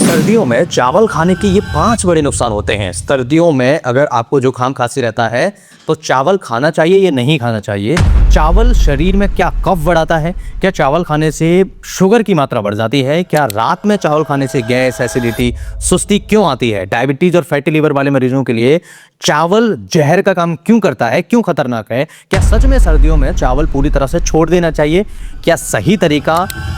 सर्दियों में चावल खाने के ये 5 बड़े नुकसान होते हैं। सर्दियों में अगर आपको जुकाम खांसी रहता है तो चावल खाना चाहिए या नहीं खाना चाहिए। चावल शरीर में क्या कफ बढ़ाता है? क्या चावल खाने से शुगर की मात्रा बढ़ जाती है? क्या रात में चावल खाने से गैस, एसिडिटी, सुस्ती क्यों आती है? डायबिटीज और फैटी लिवर वाले मरीजों के लिए चावल जहर का काम क्यों करता है? क्यों खतरनाक है? क्या सच में सर्दियों में चावल पूरी तरह से छोड़ देना चाहिए? क्या सही तरीका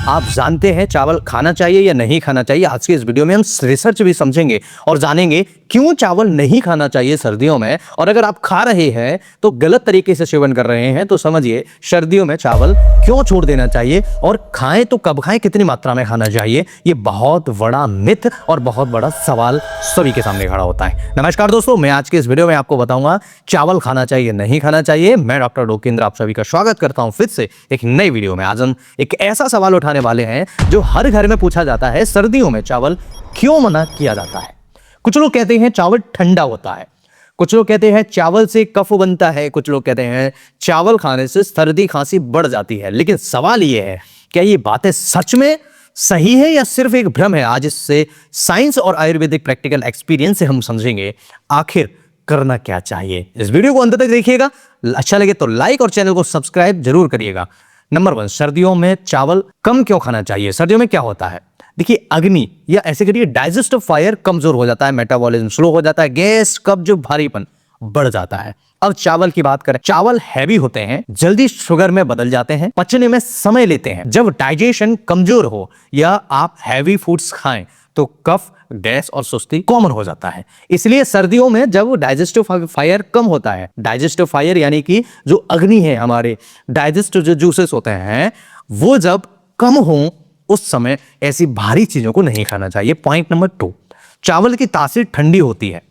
आप जानते हैं चावल खाना चाहिए या नहीं खाना चाहिए? आज की इस वीडियो में हम रिसर्च भी समझेंगे और जानेंगे क्यों चावल नहीं खाना चाहिए सर्दियों में। और अगर आप खा रहे हैं तो गलत तरीके से सेवन कर रहे हैं तो समझिए सर्दियों में चावल क्यों छोड़ देना चाहिए, और खाएं तो कब खाएं, कितनी मात्रा में खाना चाहिए। ये बहुत बड़ा मिथ और बहुत बड़ा सवाल सभी के सामने खड़ा होता है। नमस्कार दोस्तों, मैं आज के इस वीडियो में आपको बताऊंगा चावल खाना चाहिए नहीं खाना चाहिए। मैं डॉक्टर डोकेंद्र आप सभी का स्वागत करता हूं फिर से एक नई वीडियो में। आज हम एक ऐसा सवाल उठाने वाले हैं जो हर घर में पूछा जाता है, सर्दियों में चावल क्यों मना किया जाता है। कुछ लोग कहते हैं चावल ठंडा होता है, कुछ लोग कहते हैं चावल से कफ बनता है, कुछ लोग कहते हैं चावल खाने से सर्दी खांसी बढ़ जाती है। लेकिन सवाल यह है, क्या ये बातें सच में सही है या सिर्फ एक भ्रम है? आज इससे साइंस और आयुर्वेदिक प्रैक्टिकल एक्सपीरियंस से हम समझेंगे आखिर करना क्या चाहिए। इस वीडियो को अंत तक देखिएगा, अच्छा लगे तो लाइक और चैनल को सब्सक्राइब जरूर करिएगा। नंबर 1, सर्दियों में चावल कम क्यों खाना चाहिए? सर्दियों में क्या होता है, देखिए अग्नि या ऐसे करिए डाइजेस्टिव फायर कमजोर हो जाता है, मेटाबॉलिज्म स्लो हो जाता है, गैस, कब्ज, भारीपन बढ़ जाता है। अब चावल की बात करें, चावल हैवी होते हैं, जल्दी शुगर में बदल जाते हैं, पचने में समय लेते हैं। जब डाइजेशन कमजोर हो या आप हैवी फूड्स खाएं तो कफ, गैस और सुस्ती कॉमन हो जाता है। इसलिए सर्दियों में जब डाइजेस्टिव फायर कम होता है, डाइजेस्टिव फायर यानी कि जो अग्नि है, हमारे डाइजेस्टिव जो जूसेस होते हैं वो जब कम हो उस समय ऐसी भारी चीजों को नहीं खाना चाहिए। पॉइंट नंबर 2, चावल की तासीर ठंडी होती है।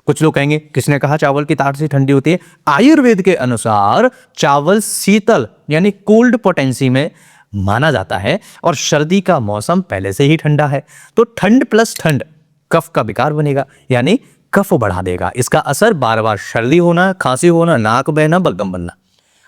कुछ लोग कहेंगे किसने कहा चावल की तासीर ठंडी होती है? आयुर्वेद के अनुसार चावल शीतल यानी कोल्ड पोटेंसी में माना जाता है और सर्दी का मौसम पहले से ही ठंडा है तो ठंड प्लस ठंड कफ का विकार बनेगा यानी कफ बढ़ा देगा। इसका असर बार बार सर्दी होना, खांसी होना, नाक बहना, बलगम बनना।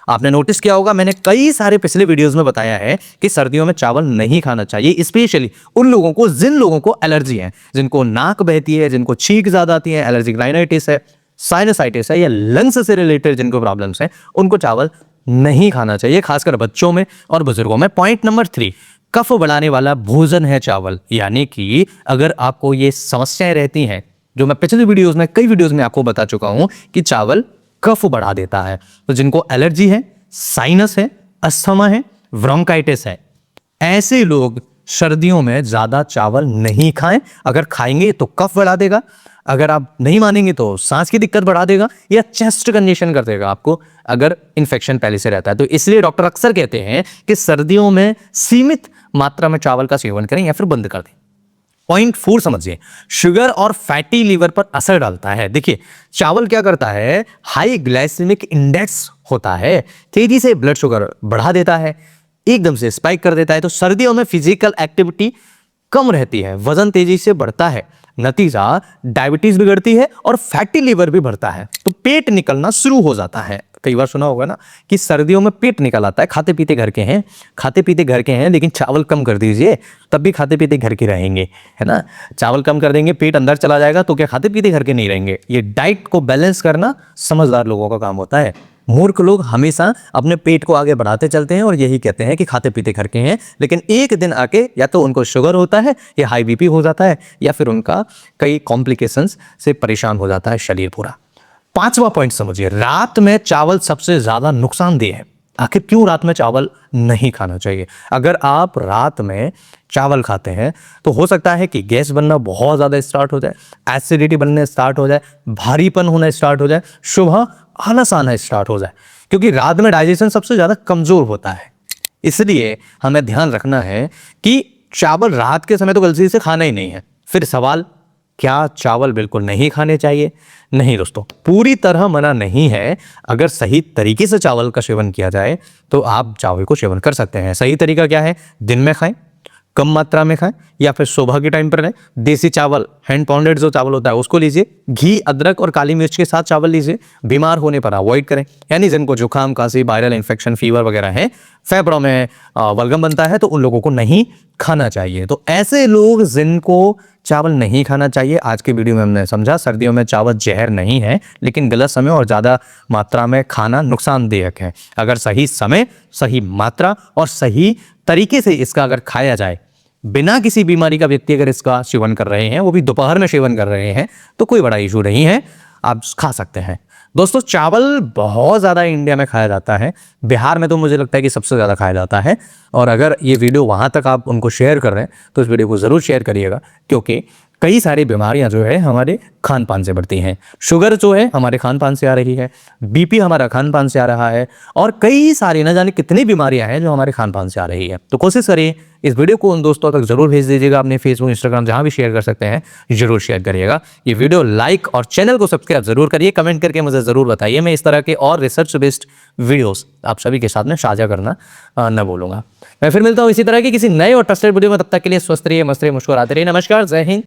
आपने नोटिस किया होगा, मैंने कई सारे पिछले वीडियोस में बताया है कि सर्दियों में चावल नहीं खाना चाहिए, स्पेशली उन लोगों को जिन लोगों को एलर्जी है, जिनको नाक बहती है, जिनको छींक ज्यादा आती है, एलर्जिक राइनाइटिस है, साइनसाइटिस है या लंग्स से रिलेटेड जिनको प्रॉब्लम्स हैं, उनको चावल नहीं खाना चाहिए, खासकर बच्चों में और बुजुर्गों में। पॉइंट नंबर 3, कफ बढ़ाने वाला भोजन है चावल, यानी कि अगर आपको ये समस्याएं रहती हैं जो मैं पिछले वीडियोस में, कई वीडियोस में आपको बता चुका हूं कि चावल कफ बढ़ा देता है, तो जिनको एलर्जी है, साइनस है, अस्थमा है, ब्रोंकाइटिस है, ऐसे लोग सर्दियों में ज्यादा चावल नहीं खाएं। अगर खाएंगे तो कफ बढ़ा देगा, अगर आप नहीं मानेंगे तो सांस की दिक्कत बढ़ा देगा या चेस्ट कंजेशन कर देगा आपको अगर इन्फेक्शन पहले से रहता है। तो इसलिए डॉक्टर अक्सर कहते हैं कि सर्दियों में सीमित मात्रा में चावल का सेवन करें या फिर बंद कर दें। पॉइंट 4 समझिए, शुगर और फैटी लिवर पर असर डालता है। देखिए चावल क्या करता है, हाई ग्लाइसेमिक इंडेक्स होता है, तेजी से ब्लड शुगर बढ़ा देता है, एकदम से स्पाइक कर देता है। तो सर्दियों में फिजिकल एक्टिविटी कम रहती है, वजन तेजी से बढ़ता है, नतीजा डायबिटीज बिगड़ती है और फैटी लिवर भी बढ़ता है, तो पेट निकलना शुरू हो जाता है। कई बार सुना होगा ना कि सर्दियों में पेट निकल आता है, खाते पीते घर के हैं लेकिन चावल कम कर दीजिए तब भी खाते पीते घर के रहेंगे, है ना। चावल कम कर देंगे, पेट अंदर चला जाएगा तो क्या खाते पीते घर के नहीं रहेंगे? ये डाइट को बैलेंस करना समझदार लोगों का काम होता है। मूर्ख लोग हमेशा अपने पेट को आगे बढ़ाते चलते हैं और यही कहते हैं कि खाते पीते घर के हैं, लेकिन एक दिन आके या तो उनको शुगर होता है या हाई बीपी हो जाता है या फिर उनका कई कॉम्प्लिकेशंस से परेशान हो जाता है शरीर पूरा। 5वां पॉइंट समझिए, रात में चावल सबसे ज्यादा नुकसानदेह है। आखिर क्यों रात में चावल नहीं खाना चाहिए? अगर आप रात में चावल खाते हैं तो हो सकता है कि गैस बनना बहुत ज्यादा स्टार्ट हो जाए, एसिडिटी बनने स्टार्ट हो जाए, भारीपन होना स्टार्ट हो जाए, सुबह आलस आना स्टार्ट हो जाए, क्योंकि रात में डाइजेशन सबसे ज्यादा कमजोर होता है। इसलिए हमें ध्यान रखना है कि चावल रात के समय तो गलती से खाना ही नहीं है। फिर सवाल, क्या चावल बिल्कुल नहीं खाने चाहिए? नहीं दोस्तों, पूरी तरह मना नहीं है। अगर सही तरीके से चावल का सेवन किया जाए तो आप चावल को सेवन कर सकते हैं। सही तरीका क्या है? दिन में खाएं, कम मात्रा में खाएं या फिर सुबह के टाइम पर लें। देसी चावल, हैंड पाउंडेड जो चावल होता है उसको लीजिए, घी, अदरक और काली मिर्च के साथ चावल लीजिए। बीमार होने पर अवॉइड करें, यानी जिनको जुकाम, खांसी, वायरल इन्फेक्शन, फीवर वगैरह है फेफड़ों में बलगम बनता है, तो उन लोगों को नहीं खाना चाहिए। तो ऐसे लोग जिनको चावल नहीं खाना चाहिए, आज के वीडियो में हमने समझा सर्दियों में चावल जहर नहीं है, लेकिन गलत समय और ज़्यादा मात्रा में खाना नुकसानदायक है। अगर सही समय, सही मात्रा और सही तरीके से इसका अगर खाया जाए, बिना किसी बीमारी का व्यक्ति अगर इसका सेवन कर रहे हैं, वो भी दोपहर में सेवन कर रहे हैं, तो कोई बड़ा इशू नहीं है, आप खा सकते हैं। दोस्तों, चावल बहुत ज़्यादा इंडिया में खाया जाता है। बिहार में तो मुझे लगता है कि सबसे ज़्यादा खाया जाता है। और अगर ये वीडियो वहाँ तक आप उनको शेयर कर रहे हैं तो इस वीडियो को ज़रूर शेयर करिएगा, क्योंकि कई सारी बीमारियां जो है हमारे खान पान से बढ़ती हैं। शुगर जो है हमारे खान पान से आ रही है, बीपी हमारा खान पान से आ रहा है, और कई सारी न जाने कितनी बीमारियां हैं जो हमारे खान पान से आ रही है। तो कोशिश करिए इस वीडियो को उन दोस्तों तक जरूर भेज दीजिएगा, अपने फेसबुक, इंस्टाग्राम जहां भी शेयर कर सकते हैं जरूर शेयर करिएगा। ये वीडियो लाइक और चैनल को सब्सक्राइब जरूर करिए। कमेंट करके मुझे जरूर बताइए, मैं इस तरह के और रिसर्च बेस्ड वीडियोस आप सभी के साथ में साझा करना न भूलूंगा। मैं फिर मिलता हूँ इसी तरह की किसी नए और ट्रस्टेड वीडियो में। तब तक के लिए स्वस्थ रहिए, मस्त रहिए, मुस्कुराते रहिए। नमस्कार, जय हिंद।